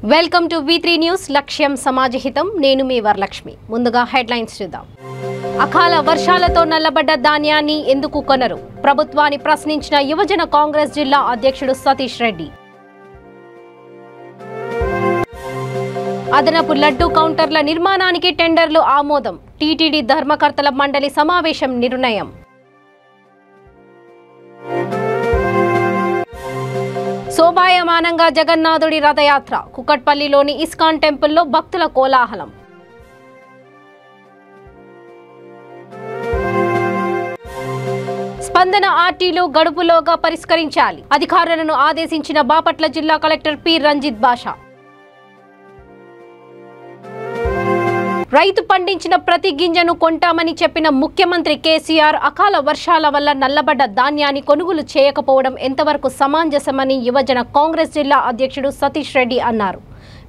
Welcome to V3 news లక్ష్యం సమాజహితం నేను మీ వరలక్ష్మి ముందుగా హెడ్లైన్స్ చూద్దాం అకాల వర్షాలతో నల్లబడ్డ ధాన్యాన్ని ఎందుకు కొనరు ప్రభుత్వాన్ని ప్రశ్నించిన యువజన కాంగ్రెస్ జిల్లా అధ్యక్షుడు సతీష్ రెడ్డి అదనపు లడ్డు కౌంటర్ల నిర్మాణానికి టెండర్లు ఆమోదం టీటీడీ ధర్మకర్తల మండలి సమావేశం నిర్ణయం శోభాయమానంగా జగన్నాథుడి రథయాత్ర కుకట్పల్లిలోని ఇస్కాన్ టెంపుల్లో భక్తుల కోలాహలం స్పందన ఆర్టీలు గడుపులోగా పరిష్కరించాలి అధికారులను ఆదేశించిన బాపట్ల జిల్లా కలెక్టర్ పి రంజిత్ బాషా రైతు పండించిన ప్రతి గింజను కొంటామని చెప్పిన ముఖ్యమంత్రి కేసీఆర్ అకాల వర్షాల వల్ల నల్లబడ్డ ధాన్యాన్ని కొనుగోలు చేయకపోవడం ఎంతవరకు సమంజసమని యువజన కాంగ్రెస్ జిల్లా అధ్యక్షుడు సతీష్ రెడ్డి అన్నారు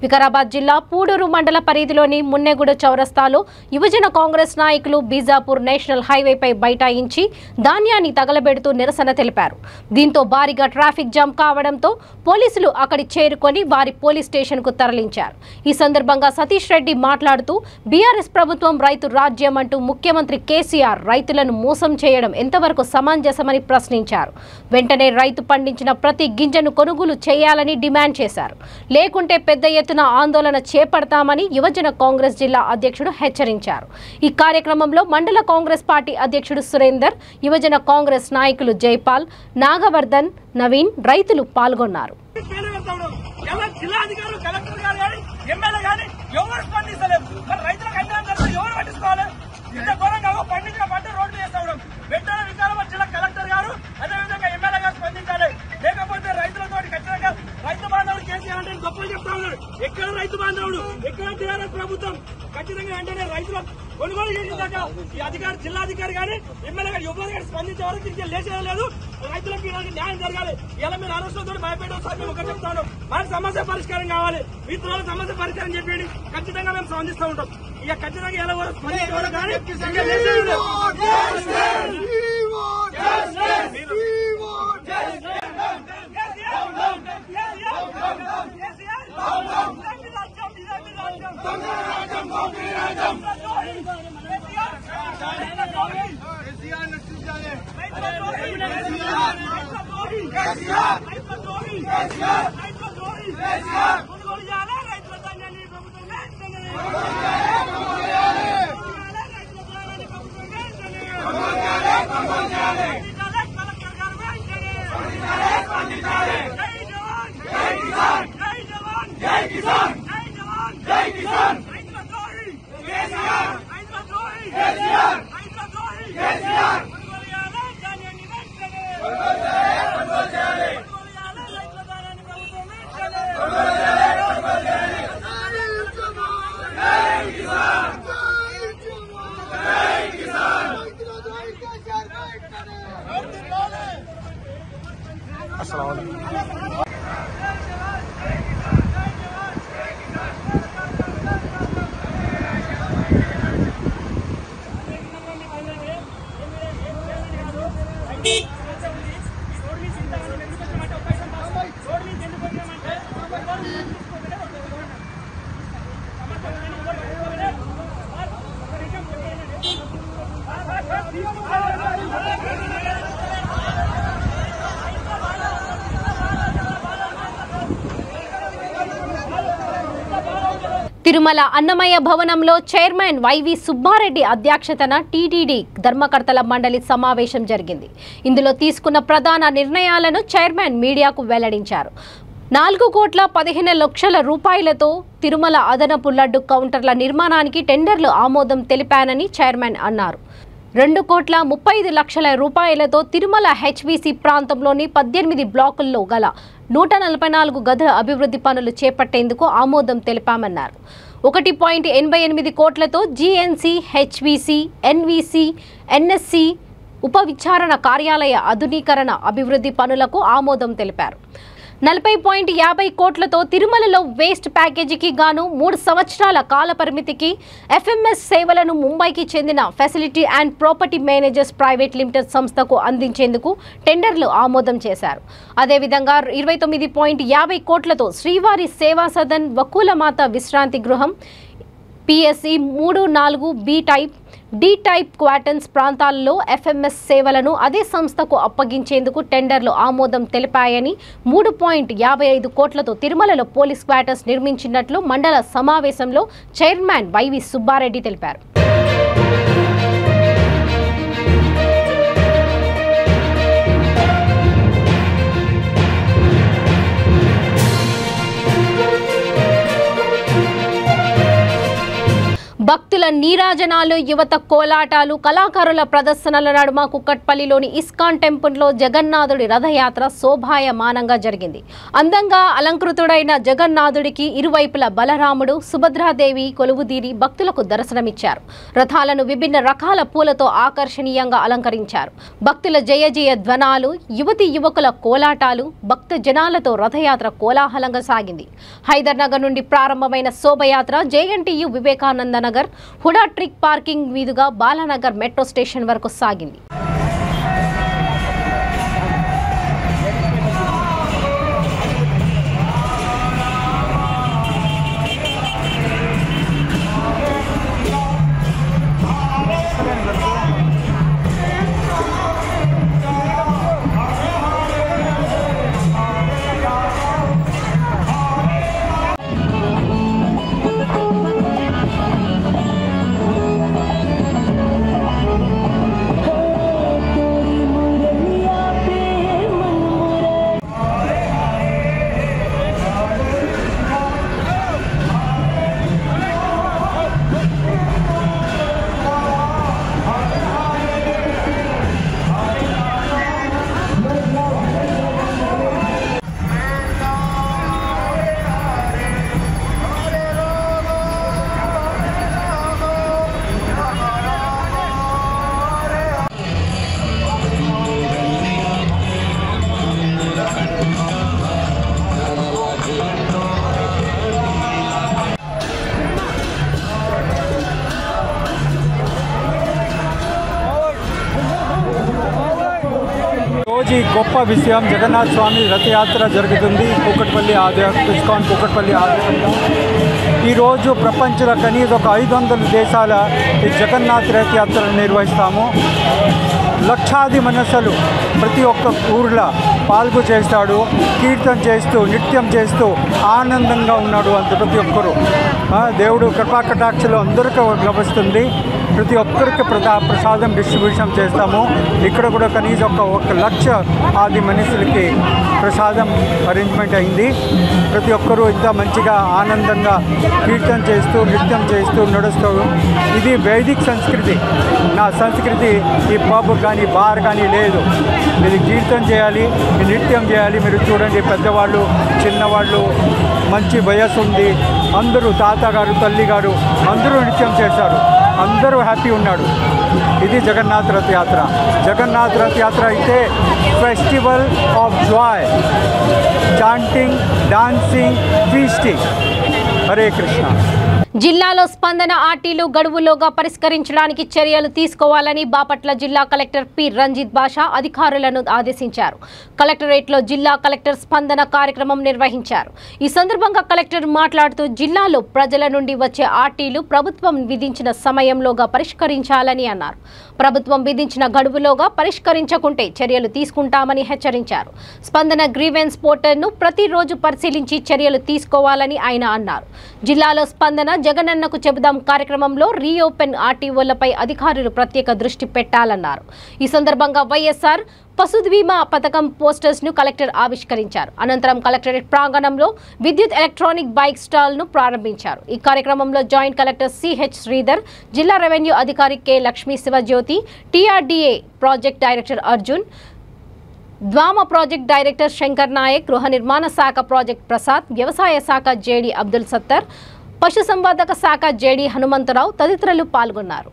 వికారాబాద్ జిల్లా పూడూరు మండల పరిధిలోని మున్నెగూడ చౌరస్తాలో యువజన కాంగ్రెస్ నాయకులు బీజాపూర్ నేషనల్ హైవేపై బైఠాయించి ధాన్యాన్ని తగలబెడుతూ నిరసన తెలిపారు దీంతో భారీగా ట్రాఫిక్ జామ్ కావడంతో పోలీసులు అక్కడి చేరుకొని వారి పోలీస్ స్టేషన్కు తరలించారు ఈ సందర్భంగా సతీష్ రెడ్డి మాట్లాడుతూ బీఆర్ఎస్ ప్రభుత్వం రైతు రాజ్యం అంటూ ముఖ్యమంత్రి కేసీఆర్ రైతులను మోసం చేయడం ఎంతవరకు సమంజసమని ప్రశ్నించారు వెంటనే రైతు పండించిన ప్రతి గింజను కొనుగోలు చేయాలని డిమాండ్ చేశారు లేకుంటే పెద్ద ఎత్తున ఆందోళన చేపడతామని యువజన కాంగ్రెస్ జిల్లా అధ్యక్షుడు హెచ్చరించారు ఈ కార్యక్రమంలో మండల కాంగ్రెస్ పార్టీ అధ్యక్షుడు సురేందర్ యువజన కాంగ్రెస్ నాయకులు జైపాల్ నాగవర్ధన్ నవీన్ రైతులు పాల్గొన్నారు ఎక్కడ రైతు బాంధవుడు ఎక్కడ టీఆర్ఎస్ ప్రభుత్వం ఖచ్చితంగా వెంటనే రైతుల కొనుగోలు చేసేదాకా ఈ అధికారి జిల్లాధికారి కానీ ఎమ్మెల్యే గారు యువత గారు స్పందించే వరకు తిరిగి లేచేయలేదు రైతులకు న్యాయం జరగాలి ఇలా మీరు అరెస్టులతో భయపెట్టేసారి మేము ఒకటి చెప్తాను మనకు సమస్య పరిష్కారం కావాలి మిత్రుల సమస్య పరిష్కారం చెప్పేది ఖచ్చితంగా మేము స్పందిస్తూ ఉంటాం ఇక ఖచ్చితంగా ఎలా వరకు స్పందించేవారు కానీ తిరుమల అన్నమయ్య భవనంలో చైర్మన్ వైవి సుబ్బారెడ్డి అధ్యక్షతన టీటీడీ ధర్మకర్తల మండలి సమావేశం జరిగింది ఇందులో తీసుకున్న ప్రధాన నిర్ణయాలను చైర్మన్ మీడియాకు వెల్లడించారు 4,15,00,000 రూపాయలతో తిరుమల అదనపు లడ్డు కౌంటర్ల నిర్మాణానికి టెండర్లు ఆమోదం తెలిపానని చైర్మన్ అన్నారు 2,35,00,000 రూపాయలతో తిరుమల హెచ్విసి ప్రాంతంలోని 18 బ్లాకుల్లో గల 144 గదుల అభివృద్ధి పనులు చేపట్టేందుకు ఆమోదం తెలిపామన్నారు 1.88 కోట్లతో జీఎన్సీ హెచ్విసి ఎన్విసి ఎన్ఎస్సి ఉప విచారణ కార్యాలయ ఆధునీకరణ అభివృద్ధి పనులకు ఆమోదం తెలిపారు 40.50 కోట్లతో తిరుమలలో వేస్ట్ ప్యాకేజీకి గాను 3 సంవత్సరాల కాల పరిమితికి ఎఫ్ఎంఎస్ సేవలను ముంబైకి చెందిన facility and property managers private limited సంస్థకు అందించేందుకు టెండర్లు ఆమోదం చేశారు. అదేవిధంగా 29.50 కోట్లతో శ్రీవారి సేవా సదన్ వకులమాత విశ్రాంతి గృహం PSC 3-4 B type D type quarters ప్రాంతాల్లో ఎఫ్ఎంఎస్ సేవలను అదే సంస్థకు అప్పగించేందుకు టెండర్లు ఆమోదం తెలిపాయని 3.55 కోట్లతో తిరుమలలో పోలీస్ క్వార్టర్స్ నిర్మించినట్లు మండల సమావేశంలో చైర్మన్ వైవి సుబ్బారెడ్డి తెలిపారు. భక్తుల నీరాజనాలు, యువత కోలాటాలు, కళాకారుల ప్రదర్శనల నడుమ కుక్కట్పల్లిలోని ఇస్కాన్ టెంపుల్లో జగన్నాథుడి రథయాత్ర శోభాయమానంగా జరిగింది. అందంగా అలంకృతుడైన జగన్నాథుడికి ఇరువైపుల బలరాముడు, సుభద్రాదేవి కొలువుదీరి భక్తులకు దర్శనమిచ్చారు. రథాలను విభిన్న రకాల పూలతో ఆకర్షణీయంగా అలంకరించారు. భక్తుల జయ జయ ధ్వనాలు, యువతి యువకుల కోలాటాలు, భక్త జనాలతో రథయాత్ర కోలాహలంగా సాగింది. హైదర్ నగర్ నుండి ప్రారంభమైన శోభయాత్ర JNTU Vivekananda Nagar, HUDA truck parking మీదుగా బాలానగర్ మెట్రో స్టేషన్ వరకు సాగింది. ఈ గొప్ప విషయం జగన్నాథ స్వామి రథయాత్ర జరుగుతుంది కూకట్పల్లి ఇస్కాన్ కూకట్పల్లి ఆధ్వర్యంలో. ఈరోజు ప్రపంచంలో కనీసం ఒక 500 దేశాల ఈ జగన్నాథ్ రథయాత్రను నిర్వహిస్తాము. లక్షాది మనసులు ప్రతి ఒక్క ఊర్లో పాల్గొ చేస్తాడు. కీర్తన చేస్తూ నృత్యం చేస్తూ ఆనందంగా ఉన్నాడు అంత ప్రతి ఒక్కరు. దేవుడు కృపాకటాక్షలు అందరికీ లభిస్తుంది. ప్రతి ఒక్కరికి ప్రసాదం డిస్ట్రిబ్యూషన్ చేస్తాము. ఇక్కడ కూడా కనీసం ఒక 1,00,000 మనుషులకి ప్రసాదం అరేంజ్మెంట్ అయింది. ప్రతి ఒక్కరూ ఇంత మంచిగా ఆనందంగా కీర్తన చేస్తూ నృత్యం చేస్తూ నడుస్తూ. ఇది వైదిక్ సంస్కృతి. నా సంస్కృతి ఈ పబ్ కానీ బార్ కానీ లేదు. ఇది కీర్తన చేయాలి, నృత్యం చేయాలి. మీరు చూడండి, పెద్దవాళ్ళు చిన్నవాళ్ళు మంచి వయస్సు ఉంది, అందరూ తాతగారు తల్లిగారు అందరూ నృత్యం చేశారు. అందరూ హ్యాపీ ఉన్నాడు. ఇది జగన్నాథ్ రథ యాత్ర. జగన్నాథ్ రథ యాత్ర అయితే festival of Joy, chanting, dancing, feasting. Hare Krishna. జిల్లాలో స్పందన ఆర్టీలు గడువులోగా పరిష్కరించడానికి చర్యలు తీసుకోవాలని బాపట్ల జిల్లా కలెక్టర్ పి రంజిత్ బాషా అధికారులను ఆదేశించారు. కలెక్టరేట్లో జిల్లా కలెక్టర్ స్పందన కార్యక్రమం నిర్వహించారు. ఈ సందర్భంగా కలెక్టర్ మాట్లాడుతూ జిల్లాలో ప్రజల నుండి వచ్చే ఆర్టీలు ప్రభుత్వం విధించిన సమయంలోగా పరిష్కరించాలని అన్నారు. ప్రభుత్వం విధించిన గడువులోగా పరిష్కరించకుంటే చర్యలు తీసుకుంటామని హెచ్చరించారు. స్పందన గ్రీవెన్స్ పోర్టల్ను ప్రతిరోజు పరిశీలించి చర్యలు తీసుకోవాలని ఆయన అన్నారు. జిల్లాలో స్పందన జగనన్నకు చెబుదాం కార్యక్రమంలో రీఓపెన్ ఆర్టీఓలపై అధికారులు ప్రత్యేక దృష్టి పెట్టాలన్నారు. ఈ సందర్భంగా వైఎస్ఆర్ పశు బీమా పథకం పోస్టర్స్ ను కలెక్టర్ ఆవిష్కరించారు. అనంతరం కలెక్టరేట్ ప్రాంగణంలో విద్యుత్ ఎలక్ట్రానిక్ బైక్ స్టాల్ ను ప్రారంభించారు. ఈ కార్యక్రమంలో జాయింట్ కలెక్టర్ సిహెచ్ శ్రీధర్, జిల్లా రెవెన్యూ అధికారి K Lakshmi Sivajyothi, TRDA project director Arjun, DWMA project director Shankar Naik, గృహ నిర్మాణ శాఖ ప్రాజెక్ట్ ప్రసాద్, వ్యవసాయ శాఖ JD అబ్దుల్ సత్తర్, పశు సంవర్ధక శాఖ JD హనుమంతరావు తదితరులు పాల్గొన్నారు.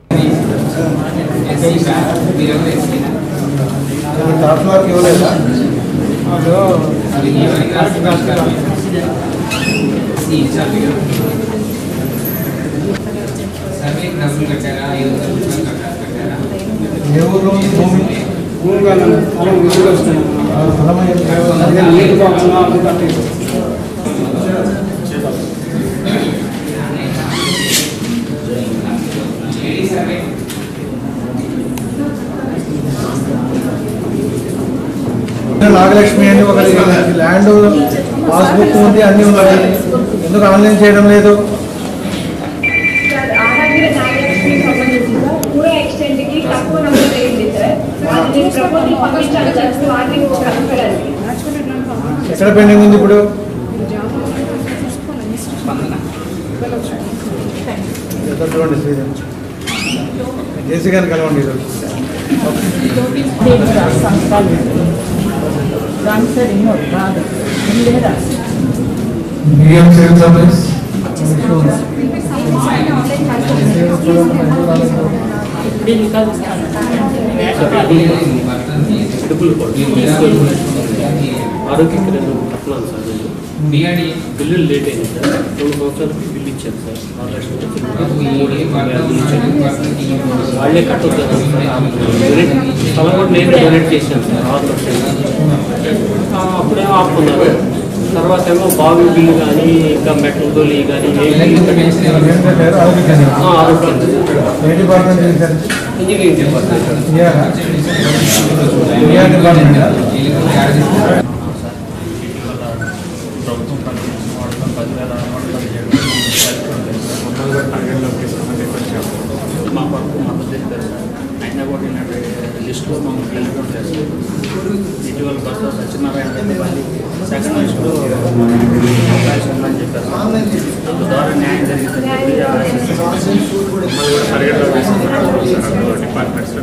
నాగలక్ష్మి అని ఒక ల్యాండ్ పాస్బుక్ ఉంది, అన్నీ ఉన్నాయి, ఎందుకు ఆన్లైన్ చేయడం లేదు? ఎక్కడ పెండింగ్ ఉంది ఇప్పుడు? చూడండి జేసీ గారిని కలవండి ఈరోజు. మీడియం సేల్ సర్వీస్ ఆరోగ్యకరమైన కట్నాలు సార్ బిల్లులు లేట్ అయింది సార్. 2 సంవత్సరాలకి బిల్లు ఇచ్చారు సార్. 6 లక్షలు వాళ్ళే కట్టొద్దు సార్. స్థలం కూడా నేను డొనేట్ చేశాను సార్ 6 లక్షలు. అప్పుడేమో ఆపుకున్నారు. తర్వాత ఏమో బావి బిల్లు కానీ ఇంకా మెట్రో గోలీ కానీ ఇంజనీరింగ్ డిపార్ట్మెంట్. ప్రభుత్వం పనిచేసిన వాళ్ళతో 10,000 టార్గెట్లోకి సంబంధించాము. మా కొరకు మద్దతు చేస్తారు సార్. అయినా కూడా లిస్టులో మమ్మల్ని వెళ్ళడం లేదు. ఇటీవల బస్సు సత్యనారాయణ గారి సెకండ్ లిస్టులో అవకాశం ఉందని చెప్పారు. దాని ద్వారా న్యాయం జరిగిందని చెప్పి మళ్ళీ కూడా పరిగణలో వేసుకున్నారు డిపార్ట్మెంట్స్లో.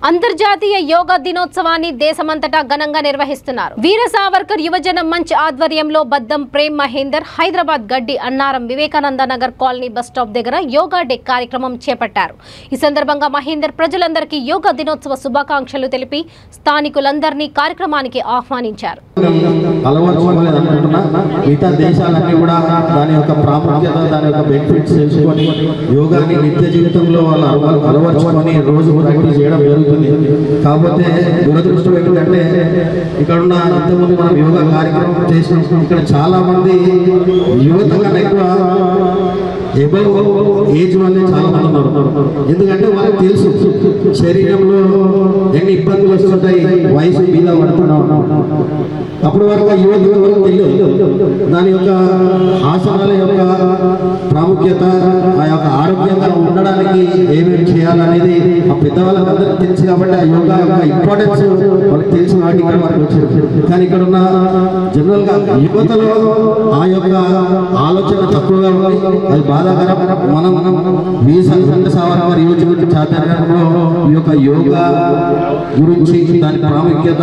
అంతర్జాతీయ యోగా దినోత్సవాన్ని దేశమంతటా ఘనంగా నిర్వహిస్తున్నారు. వీర సావర్కర్ యువజన మంచ్ ఆధ్వర్యంలో బద్దం ప్రేమ్ మహేందర్ హైదరాబాద్ గడ్డి Annaram Vivekananda Nagar colony bus stop దగ్గర యోగా డే కార్యక్రమం చేపట్టారు. ఈ సందర్భంగా మహేందర్ ప్రజలందరికీ యోగా దినోత్సవ శుభాకాంక్షలు తెలిపి స్థానికులందరినీ కార్యక్రమానికి ఆహ్వానించారు. మిగతా దేశాలన్నీ కూడా దాని యొక్క ప్రాముఖ్యత, దాని యొక్క బెనిఫిట్స్ తెలుసుకొని యోగాని నిత్య జీవితంలో వాళ్ళు అలవర్చుకొని రోజు ప్రాక్టీస్ చేయడం జరుగుతుంది. కాకపోతే దురదృష్టం ఏంటంటే ఇక్కడ ఉన్న ఇంతకుముందు మనం యోగా కార్యక్రమం చేసినప్పుడు ఇక్కడ చాలా మంది యువత కన్నా ఎక్కువ ఎబవ్ ఏజ్ వాళ్ళే చాలా మంది ఉన్నారు. ఎందుకంటే వాళ్ళకి తెలుసు శరీరంలో ఎన్ని ఇబ్బందులు వస్తుంటాయి, వయసు మీద పడుతున్నాం. అప్పుడు వరకు యువత వరకు తెలియదు దాని యొక్క ఆసనాల యొక్క ప్రాముఖ్యత, ఆ యొక్క ఆరోగ్యంగా ఉండడానికి ఏమేమి చేయాలనేది ఆ పెద్దవాళ్ళందరికీ తెలుసు. కాబట్టి ఆ యోగా యొక్క ఇంపార్టెన్స్ వాళ్ళకి తెలిసిన వాటి ఇక్కడ మనకు వచ్చారు. కానీ ఇక్కడ ఉన్న జనరల్గా యువతలో ఆ యొక్క ఆలోచన తక్కువగా ఉంది, అది బాధాకరం. మనం వీర సావర్కర్ యువజన చాతుర్యంలో ఈ యొక్క యోగా గురించి, దాని ప్రాముఖ్యత,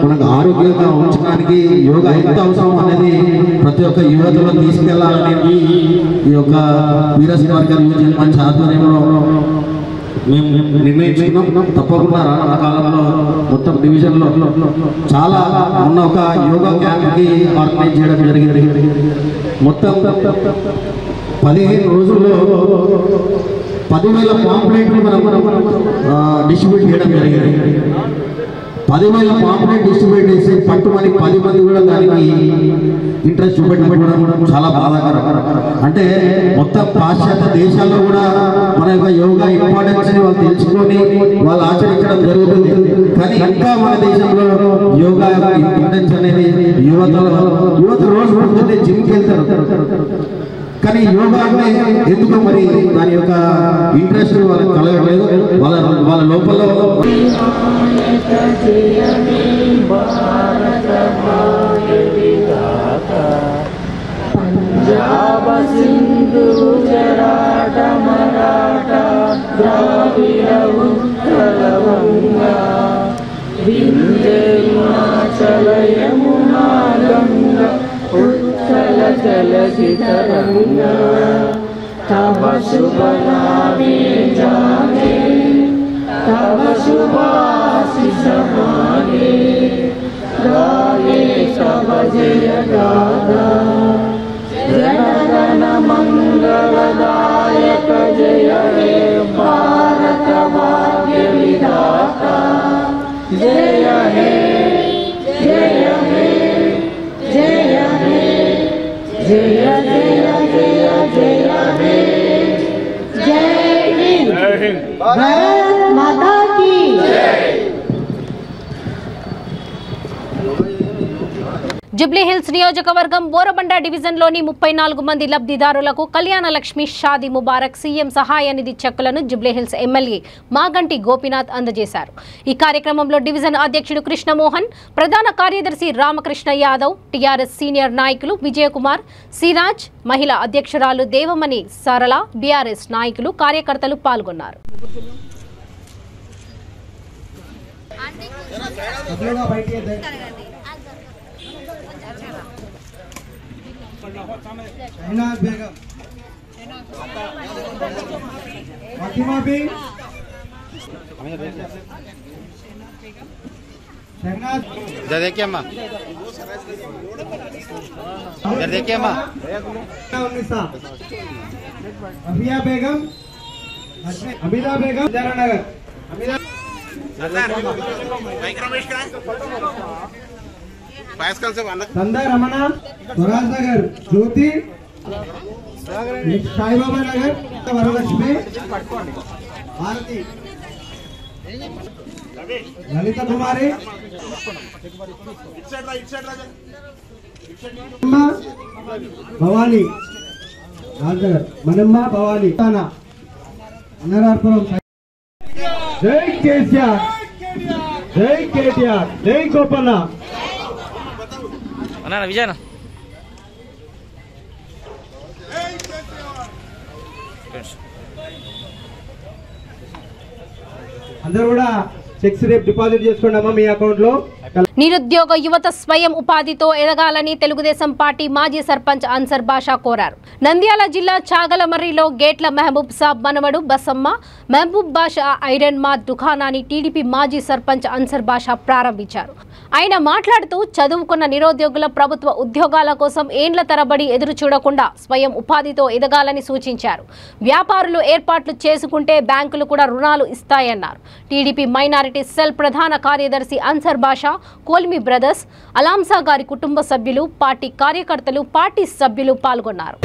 మనకు ఆరోగ్యంగా ఉంచడానికి యోగా ఎంత అవసరం అనేది ప్రతి ఒక్క యువతలో తీసుకెళ్లాలనేది ఈ యొక్క వీర సావర్కర్ యువజన మంచ్ ఆధ్వర్యంలో మేము నిర్ణయించుకున్నాం. తప్పకుండా రానున్న కాలంలో మొత్తం డివిజన్లో చాలా ఉన్న ఒక యోగా క్యాంప్కి ఆర్గనైజ్ చేయడం జరిగింది. మొత్తం 15 రోజుల్లో 10,000 పాంప్లెట్లు మనం డిస్ట్రిబ్యూట్ చేయడం జరిగింది. 10,000 పాంప్లెట్ డిస్ట్రిబ్యూట్ చేసి పట్టుమని 10 మంది కూడా దానికి ఇంట్రెస్ట్ చూపెట్టడం చాలా బాధాకరం. అంటే మొత్తం పాశ్చాత్య దేశాల్లో కూడా మన యొక్క యోగా ఇంపార్టెన్స్ వాళ్ళు తెలుసుకొని వాళ్ళు ఆచరించడం జరుగుతుంది. కానీ ఇంకా మన దేశంలో యోగా ఇంపార్టెన్స్ అనేది యువత రోజు పొద్దున్నే జిమ్కి వెళ్తారు. కానీ యోగా అంటే ఎందుకు మరి దాని యొక్క ఇంట్రెస్ట్ వాళ్ళకి కలగలేదు. వాళ్ళ లోపల లాభ సింధు గుజరాట మరాఠ ద్రావిడ ఉత్కల వంగా వింధ్య హిమాచల యమునా గంగా ఉత్కల జలధి తరంగా तब शुभ नामे जाने तब शुभाशिष माने गाये तब जय गाथा जनगण मंगलदायक जय हे भारत भाग्य विधाता जय हे जय हे जय हे जय जय जय जय हे जय हिंद भारत माता की जय। జూబ్లీహిల్స్ నియోజకవర్గం బోరబండ డివిజన్లోని 34 మంది లబ్ధిదారులకు కళ్యాణ లక్ష్మి షాదీ ముబారక్ సీఎం సహాయ నిధి చెక్కులను జూబ్లీహిల్స్ ఎమ్మెల్యే మాగంటి గోపీనాథ్ అందజేశారు. ఈ కార్యక్రమంలో డివిజన్ అధ్యక్షుడు కృష్ణమోహన్, ప్రధాన కార్యదర్శి రామకృష్ణ యాదవ్, టీఆర్ఎస్ సీనియర్ నాయకులు విజయకుమార్, సిరాజ్, మహిళా అధ్యక్షురాలు దేవమణి సరళ, బీఆర్ఎస్ నాయకులు, కార్యకర్తలు పాల్గొన్నారు. शहनाज बेगम, फातिमा भी, शहनाज देखिए अम्मा, देखिए अम्मा, अफिया बेगम, अमिता बेगम, जरानगर, संदा रमणा, स्वराज नगर, ज्योति, साई बाबा नगर, वरलक्ष्मी, भारती, ललिता कुमारी, भवानी, राजनगर, मनम्मा भवानी, ताना, अनरारपुरम, जय केसीआर, जय केटीआर, जय गोपन्ना. विजय అందరూ కూడా చెక్స్ రేపు డిపాజిట్ చేసుకోండి మీ అకౌంట్ లో. నిరుద్యోగ యువత స్వయం ఉపాధితో ఎదగాలని తెలుగుదేశం పార్టీ మాజీ సర్పంచ్ అన్సర్ బాషా కోరారు. నంద్యాల జిల్లా చాగలమర్రిలో గేట్ల మహబూబ్ సాబ్ మనవడు బసమ్మ మహబూబ్ బాషా ఐరన్ మార్ట్ దుకాణాన్ని టీడీపీ మాజీ సర్పంచ్ అన్సర్ బాషా ప్రారంభించారు. ఆయన మాట్లాడుతూ చదువుకున్న నిరుద్యోగుల ప్రభుత్వ ఉద్యోగాల కోసం ఏండ్ల తరబడి ఎదురు చూడకుండా స్వయం ఉపాధితో ఎదగాలని సూచించారు. వ్యాపారులు ఏర్పాట్లు చేసుకుంటే బ్యాంకులు కూడా రుణాలు ఇస్తాయన్నారు. టీడీపీ మైనారిటీ సెల్ ప్రధాన కార్యదర్శి అన్సర్ బాషా, కోల్మి బ్రదర్స్, అలాంసా గారి కుటుంబ సభ్యులు, పార్టీ కార్యకర్తలు, పార్టీ సభ్యులు పాల్గొన్నారు.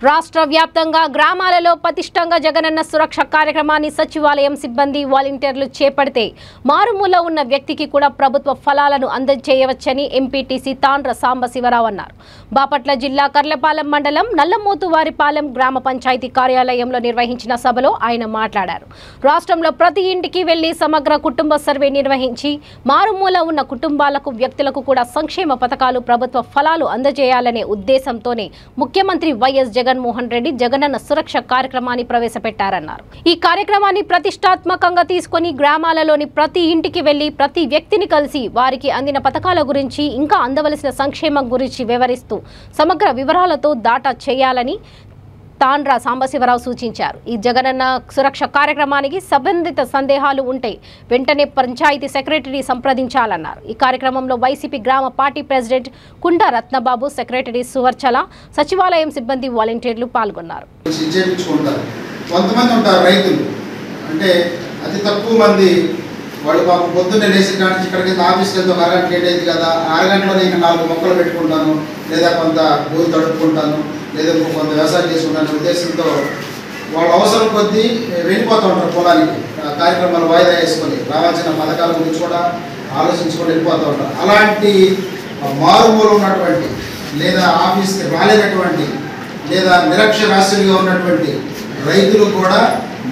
రాష్ట్ర వ్యాప్తంగా గ్రామాలలో పటిష్టంగా జగనన్న సురక్ష కార్యక్రమాన్ని సచివాలయం సిబ్బంది వాలంటీర్లు చేపడితే మారుమూల ఉన్న వ్యక్తికి కూడా ప్రభుత్వ ఫలాలను అందజేయవచ్చని ఎంపీటీసీ తాండ్ర సాంబశివరావు అన్నారు. బాపట్ల జిల్లా కర్లపాలెం మండలం నల్లమోతువారిపాలెం గ్రామ పంచాయతీ కార్యాలయంలో నిర్వహించిన సభలో ఆయన మాట్లాడారు. రాష్ట్రంలో ప్రతి ఇంటికి వెళ్లి సమగ్ర కుటుంబ సర్వే నిర్వహించి మారుమూల ఉన్న కుటుంబాలకు వ్యక్తులకు కూడా సంక్షేమ పథకాలు ప్రభుత్వ ఫలాలు అందజేయాలనే ఉద్దేశంతోనే ముఖ్యమంత్రి వైఎస్ జగన్మోహన్ రెడ్డి జగనన్న సురక్ష కార్యక్రమాన్ని ప్రవేశపెట్టారన్నారు. ఈ కార్యక్రమాన్ని ప్రతిష్టాత్మకంగా తీసుకుని గ్రామాలలోని ప్రతి ఇంటికి వెళ్లి ప్రతి వ్యక్తిని కలిసి వారికి అందిన పథకాల గురించి ఇంకా అందవలసిన సంక్షేమం గురించి వివరిస్తూ సమగ్ర వివరాలతో దాటా చేయాలని తాండ్ర సాంబశివరావు సూచించారు. ఈ జగనన్న సురక్ష కార్యక్రమానికి సంబంధిత సందేహాలు ఉంటే వెంటనే పంచాయతీ సెక్రటరీ సంప్రదించాలన్నారు. ఈ కార్యక్రమంలో వైసీపీ గ్రామ పార్టీ ప్రెసిడెంట్ కుండ రత్నబాబు, సెక్రటరీ సువర్చల, సచివాలయం సిబ్బంది వాలంటీర్లు పాల్గొన్నారు. కొంతమంది ఉంటారు రైతులు, అంటే అతి తక్కువ మంది వాళ్ళు పాపం పొద్దున్నే లేచి కానీ ఇక్కడికి ఆఫీస్కి వెళ్తే ఒక అరగంట లేట్ అయింది కదా, అరగంటలో నేను 4 మొక్కలు పెట్టుకుంటాను, లేదా కొంత భూమి తడుపుకుంటాను, లేదా కొంత వ్యవసాయం చేసుకుంటాను ఉద్దేశంతో వాళ్ళ అవసరం కొద్దీ వెళ్ళిపోతూ ఉంటారు పొలానికి. కార్యక్రమాలు వాయిదా వేసుకొని రావాల్సిన పథకాల గురించి కూడా ఆలోచించుకొని వెళ్ళిపోతూ ఉంటారు. అలాంటి మారుమూల ఉన్నటువంటి లేదా ఆఫీస్కి రాలేనటువంటి లేదా నిరక్షరాస్యులుగా ఉన్నటువంటి రైతులు కూడా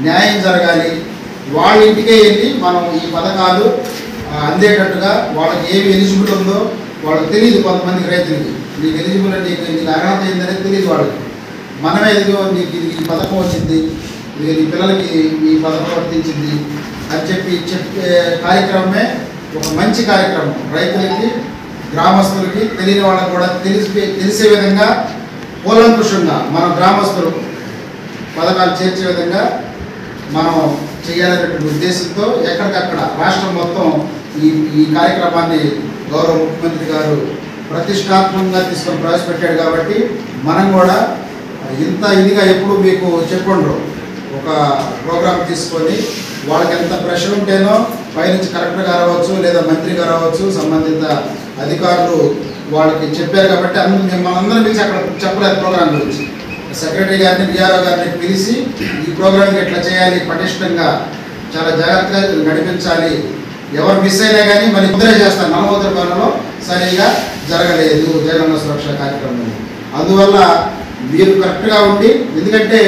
న్యాయం జరగాలి. వాళ్ళ ఇంటికే వెళ్ళి మనం ఈ పథకాలు అందేటట్టుగా వాళ్ళకి ఏమి ఎలిజిబుల్ ఉందో వాళ్ళకి తెలియదు. కొంతమందికి రైతులకి నీకు ఎలిజిబుల్ అంటే నీకు అర్హత ఏందనేది తెలియదు వాళ్ళకి. మనమే ఎదుగు నీకు ఇది ఈ పథకం వచ్చింది, నీ పిల్లలకి ఈ పథకం వర్తించింది అని చెప్పే కార్యక్రమమే ఒక మంచి కార్యక్రమం. రైతులకి, గ్రామస్తులకి, తెలియని వాళ్ళకి కూడా తెలిసే విధంగా కూలంకుషంగా మన గ్రామస్తులు పథకాలు చేర్చే విధంగా మనం చేయాలనేటువంటి ఉద్దేశంతో ఎక్కడికక్కడ రాష్ట్రం మొత్తం ఈ కార్యక్రమాన్ని గౌరవ ముఖ్యమంత్రి గారు ప్రతిష్టాత్మకంగా తీసుకొని ప్రవేశపెట్టాడు. కాబట్టి మనం కూడా ఇంత ఇదిగా ఎప్పుడు మీకు చెప్పుండ్రు ఒక ప్రోగ్రాం తీసుకొని వాళ్ళకి ఎంత ప్రెషర్ ఉంటేనో పైనుంచి కలెక్టర్ గారు అవ్వచ్చు లేదా మంత్రి గారు అవ్వచ్చు సంబంధిత అధికారులు వాళ్ళకి చెప్పారు. కాబట్టి మిమ్మల్ని అందరం పిలిచి అక్కడ చెప్పలేదు ప్రోగ్రాం గురించి. సెక్రటరీ గారిని, డిఆర్ఓ గారిని పిలిచి ఈ ప్రోగ్రామ్కి ఎట్లా చేయాలి, పటిష్టంగా చాలా జాగ్రత్తగా నడిపించాలి, ఎవరు మిస్ అయినా కానీ మరి ముద్ర చేస్తారు. నల్లమోతువారిపాలెంలో సరిగా జరగలేదు జగనన్న సురక్ష కార్యక్రమం. అందువల్ల మీరు కరెక్ట్గా ఉండి, ఎందుకంటే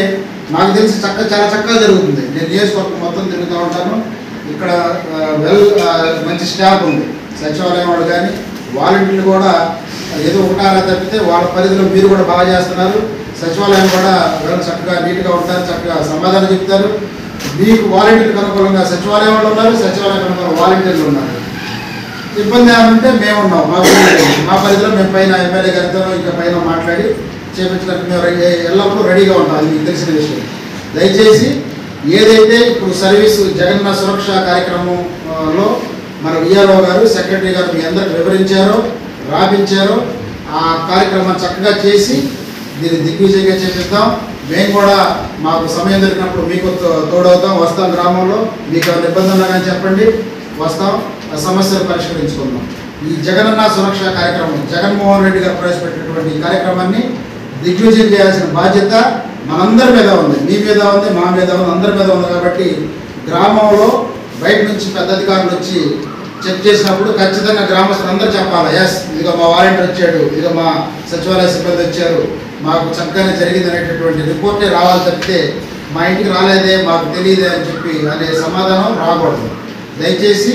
నాకు తెలిసి చాలా చక్కగా జరుగుతుంది. నేను నియోజకవర్గం మొత్తం తిరుగుతూ ఉంటాను. ఇక్కడ మంచి స్టాఫ్ ఉంది. సచివాలయం వాళ్ళు కానీ వాలంటీర్లు కూడా ఏదో ఉంటారా తప్పితే వాళ్ళ పరిధిలో మీరు కూడా బాగా చేస్తున్నారు. సచివాలయం కూడా చక్కగా నీట్గా ఉంటారు, చక్కగా సమాధానం చెప్తారు. మీకు వాలంటీర్లకు అనుకూలంగా సచివాలయం వాళ్ళు ఉన్నారు, సచివాలయం అనుకూలంగా వాలంటీర్లు ఉన్నారు. ఇబ్బంది ఏమంటే మేమున్నాం, మా పరిధిలో మేము పైన ఎమ్మెల్యే గారితో ఇంకా పైన మాట్లాడి చేపించడానికి మేము ఎల్లప్పుడూ రెడీగా ఉంటాం. అది మీకు తెలిసిన విషయం. దయచేసి ఏదైతే ఇప్పుడు సర్వీసు జగనన్న సురక్ష కార్యక్రమంలో మన విఆర్ఓ గారు, సెక్రటరీ గారు మీ అందరికి వివరించారో, రాపించారో ఆ కార్యక్రమాన్ని చక్కగా చేసి దీన్ని దిగ్విజయంగా చేపిద్దాం. మేము కూడా మాకు సమయం దొరికినప్పుడు మీకు తోడవుతాం, వస్తాం. గ్రామంలో మీకు ఇబ్బంది ఉన్నా కానీ చెప్పండి, వస్తాం, సమస్యలు పరిష్కరించుకుందాం. ఈ జగనన్న సురక్ష కార్యక్రమం జగన్మోహన్ రెడ్డి గారు ప్రవేశపెట్టినటువంటి ఈ కార్యక్రమాన్ని దిగ్విజయం చేయాల్సిన బాధ్యత మనందరి మీద ఉంది. మీ మీద ఉంది, మా మీద ఉంది, అందరి మీద ఉంది. కాబట్టి గ్రామంలో బయట నుంచి పెద్ద అధికారులు వచ్చి చెక్ చేసినప్పుడు ఖచ్చితంగా గ్రామస్తులు అందరూ చెప్పాలి, ఎస్ ఇదిగో మా వాలంటీర్ వచ్చాడు, ఇదిగో మా సచివాలయ సిబ్బంది వచ్చారు, మాకు చక్కగానే జరిగింది అనేటటువంటి రిపోర్టే రావాలి. తప్పితే మా ఇంటికి రాలేదే, మాకు తెలియదే అని చెప్పి అనే సమాధానం రాకూడదు. దయచేసి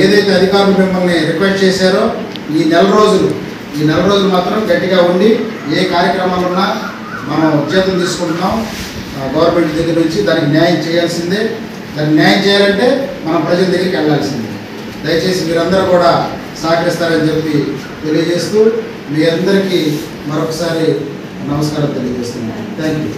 ఏదైతే అధికారులు మిమ్మల్ని రిక్వెస్ట్ చేశారో ఈ నెల రోజులు మాత్రం గట్టిగా ఉండి ఏ కార్యక్రమాలు ఉన్నా మనం జీతం తీసుకుంటున్నాం గవర్నమెంట్ దగ్గర నుంచి, దానికి న్యాయం చేయాల్సిందే. దానికి న్యాయం చేయాలంటే మనం ప్రజల దగ్గరికి వెళ్ళాల్సిందే. దయచేసి మీరందరూ కూడా సహకరిస్తారని చెప్పి తెలియజేస్తూ మీ అందరికీ మరొకసారి నమస్కారం తెలియజేస్తున్నాను. Thank you.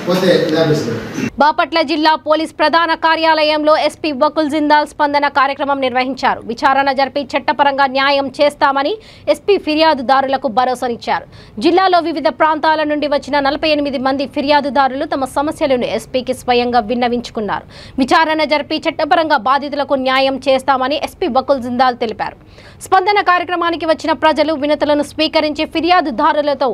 పోతే ఇదాపిస్తారు. బాపట్ల జిల్లా పోలీస్ ప్రధాన కార్యాలయంలో ఎస్పీ వకుల్ జిందాల్ స్పందన కార్యక్రమం నిర్వహించారు. విచారణ జరిపి చట్టపరంగా న్యాయం చేస్తామని ఎస్పీ ఫిర్యాదుదారులకు భరోసానిచ్చారు. జిల్లాలో వివిధ ప్రాంతాల నుండి వచ్చిన 48 మంది ఫిర్యాదుదారులు తమ సమస్యలను ఎస్పీకి స్వయంగా విన్నవించుకున్నారు. విచారణ జరిపి చట్టపరంగా బాధితులకు న్యాయం చేస్తామని ఎస్పీ వకుల్ జిందాల్ తెలిపారు. స్పందన కార్యక్రమానికి వచ్చిన ప్రజలు వినతులను స్వీకరించి ఫిర్యాదుదారులతో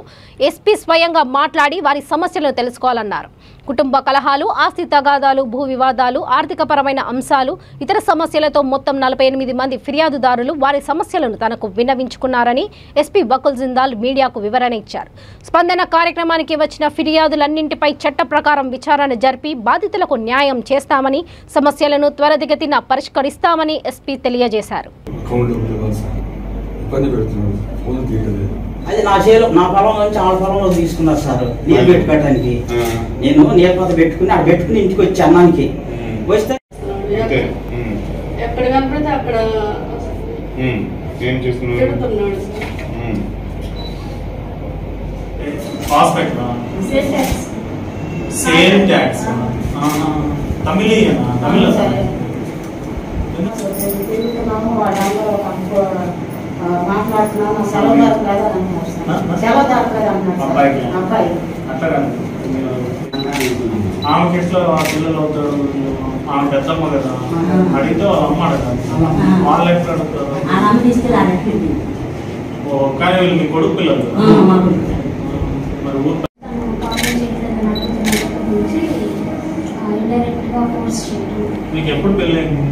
ఎస్పీ స్వయంగా మాట్లాడి వారి సమస్యలను తెలుసుకోవాలన్నారు. కుటుంబ కలహాలు, ఆస్తి తగాదాలు, భూ వివాదాలు, ఆర్థికపరమైన అంశాలు, ఇతర సమస్యలతో మొత్తం 48 మంది ఫిర్యాదుదారులు వారి సమస్యలను తనకు విన్నవించుకున్నారని ఎస్పీ వకుల్ జిందాల్ మీడియాకు వివరణ ఇచ్చారు. స్పందన కార్యక్రమానికి వచ్చిన ఫిర్యాదులన్నింటిపై చట్ట ప్రకారం విచారణ జరిపి బాధితులకు న్యాయం చేస్తామని, సమస్యలను త్వరితగతిన పరిష్కరిస్తామని ఎస్పీ తెలియజేశారు. అది నా పొలం నుంచి ఆడ పొలంలో తీసుకున్నారు సార్ నీళ్ళు పెట్టుకోవడానికి. నేను నీళ్ళ పాత పెట్టుకుని అక్కడ పెట్టుకుని ఇంటికి వచ్చి అన్నానికి వస్తే ఎక్కడ కనపడితే అక్కడ మాట్లాడుతున్నాను సెలవు దొరకలేదు అంటున్నారు. సెలవు దొరకలేదు అంటున్నారు అబ్బాయి. ఆమెకి ఎట్లా పిల్లలు అవుతాడు, ఆమె పెద్దమ్మ కదా అడిగితే వాళ్ళ అమ్మ అడగాలి. వాళ్ళు ఎట్లా అడుగుతారు? కానీ వీళ్ళు మీ కొడుకు పిల్లలు మరి ఊరు మీకు ఎప్పుడు పెళ్ళైంది?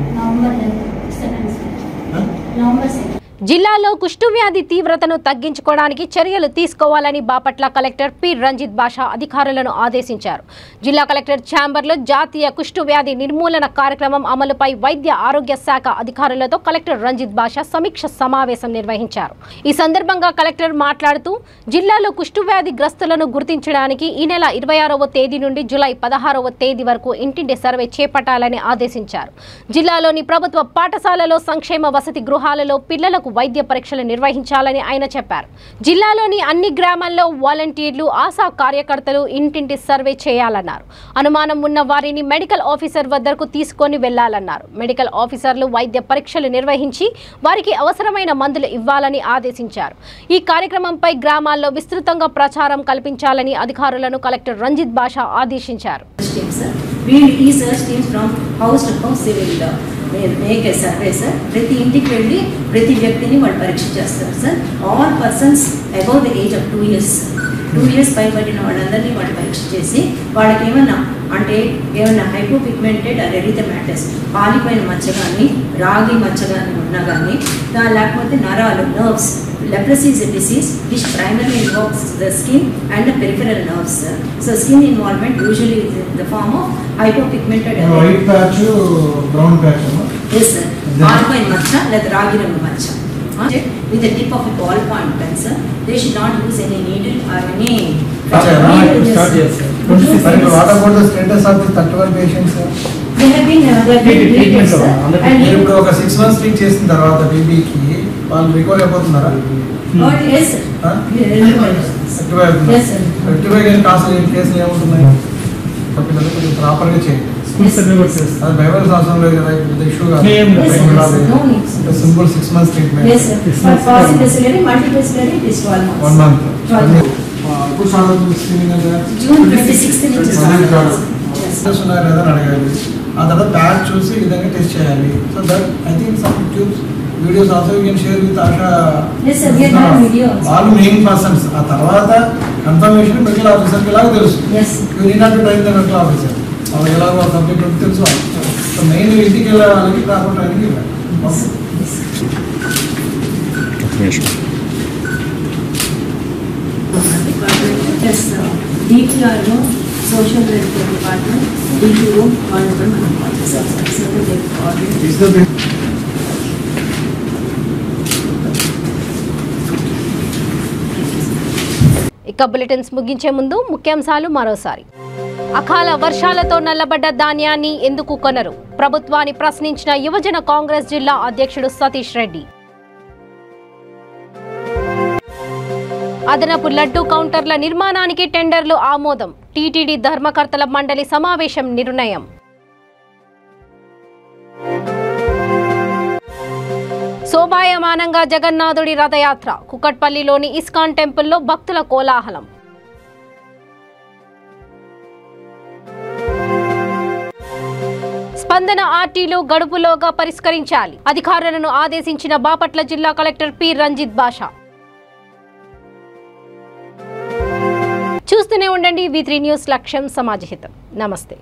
జిల్లాలో కుష్టు వ్యాధి తీవ్రతను తగ్గించుకోవడానికి చర్యలు తీసుకోవాలని బాపట్ల కలెక్టర్ పి రంజిత్ బాషా అధికారులను ఆదేశించారు. జిల్లా కలెక్టర్ ఛాంబర్లో జాతీయ కుష్టు వ్యాధి నిర్మూలన కార్యక్రమం అమలుపై వైద్య ఆరోగ్య శాఖ అధికారులతో కలెక్టర్ రంజిత్ బాషా సమీక్ష సమావేశం నిర్వహించారు. ఈ సందర్భంగా కలెక్టర్ మాట్లాడుతూ జిల్లాలో కుష్టు వ్యాధి గ్రస్తులను గుర్తించడానికి ఈ నెల 26వ తేదీ నుండి జూలై 16వ తేదీ వరకు ఇంటింటి సర్వే చేపట్టాలని ఆదేశించారు. జిల్లాలోని ప్రభుత్వ పాఠశాలలో, సంక్షేమ వసతి గృహాలలో పిల్లలకు వైద్య పరీక్షలు నిర్వహించాలని ఆయన చెప్పారు. జిల్లాలోని అన్ని గ్రామాల్లో వాలంటీర్లు, ఆశా కార్యకర్తలు ఇంటింటి సర్వే చేయాలన్నారు. అనుమానం ఉన్న వారిని మెడికల్ ఆఫీసర్ వద్దకు తీసుకొని వెళ్లాలన్నారు. మెడికల్ ఆఫీసర్లు వైద్య పరీక్షలు నిర్వహించి వారికి అవసరమైన మందులు ఇవ్వాలని ఆదేశించారు. ఈ కార్యక్రమంపై గ్రామాల్లో విస్తృతంగా ప్రచారం కల్పించాలని అధికారులను కలెక్టర్ రంజిత్ బాషా ఆదేశించారు. Make a survey sir. ప్రతి ఇంటికి వెళ్ళి ప్రతి వ్యక్తిని వాళ్ళు పరీక్ష చేస్తారు sir. All persons above the age of 2 years పైబడిన వాళ్ళందరినీ వాళ్ళు పరీక్ష చేసి వాళ్ళకి ఏమన్నా హైపోపిగ్మెంటెడ్ ఆర్ ఎరిథెమాటస్, పాలిపోయిన మచ్చ కానీ, రాగి మచ్చ కానీ ఉన్నా కానీ, లేకపోతే నరాలు, nerves, leprosy is a disease which primarily involves the skin and the peripheral nerves. So skin involvement usually is in the form of hypopigmented white patch, brown patch. Yes sir. Alpine matcha like ragi rangu matcha. With the tip of a ball point pencil. They should not use any needle or any. What about the status of the 31 patients? They have been treated sir. And ఇప్పుడు ఒక 6 months treat చేసిన తర్వాత బేబీకి వాళ్ళు recover అయిపోతున్నారా? yes sir. Rectify అయిన కేసులు ఏముంటున్నాయి? పిల్లలు కొంచెం ప్రాపర్గా చేయండి. అది బైబల్ శాసనంలో కదా పెద్ద ఇష్యూ కాదు. Simple 6 months treatment. 1 month. ఇప్పుడు స్టార్ట్ అవుతుంది స్క్రీనింగ్ అంటే June 26th నుంచి ఉన్నారు లేదా అని అడగాలి. ఆ తర్వాత ప్యాచ్ చూసి ఈ విధంగా టెస్ట్ చేయాలి. So that I think some tubes videos also you can share with ASHA. వాళ్ళు మెయిన్ పర్సన్స్. ఆ తర్వాత కన్ఫర్మేషన్ మెడికల్ ఆఫీసర్కి ఎలాగో తెలుసు. You need not to train the medical officer. వాళ్ళకి ఎలాగో సబ్జెక్ట్ తెలుసు. సో మెయిన్ ఇంటికి వెళ్ళే వాళ్ళకి ప్రాపర్ ట్రైనింగ్ ఇవ్వాలి. DPRలో సోషల్ వెల్ఫేర్ డిపార్ట్మెంట్, DPO వాళ్ళు కూడా మనం ఇక బులెటిన్స్ ముగించే ముందు ముఖ్యాంశాలు మరోసారి. అకాల వర్షాలతో నల్లబడ్డ ధాన్యాన్ని ఎందుకు కొనరు? ప్రభుత్వాన్ని ప్రశ్నించిన యువజన కాంగ్రెస్ జిల్లా అధ్యక్షుడు సతీష్ రెడ్డి. అదనపు లడ్డూ కౌంటర్ల నిర్మాణానికి టెండర్లు ఆమోదం. టీటీడీ ధర్మకర్తల మండలి సమావేశం నిర్ణయం. శోభాయమానంగా జగన్నాథుడి రథయాత్ర. కుకట్పల్లిలోని ఇస్కాన్ టెంపుల్లో భక్తుల కోలాహలం. స్పందన ఆర్టీలు గడుపులోగా పరిష్కరించాలి. అధికారులను ఆదేశించిన బాపట్ల జిల్లా కలెక్టర్ పి రంజిత్ బాషా. చూస్తూనే ఉండండి V3 న్యూస్, లక్ష్యం సమాజహితం. నమస్తే.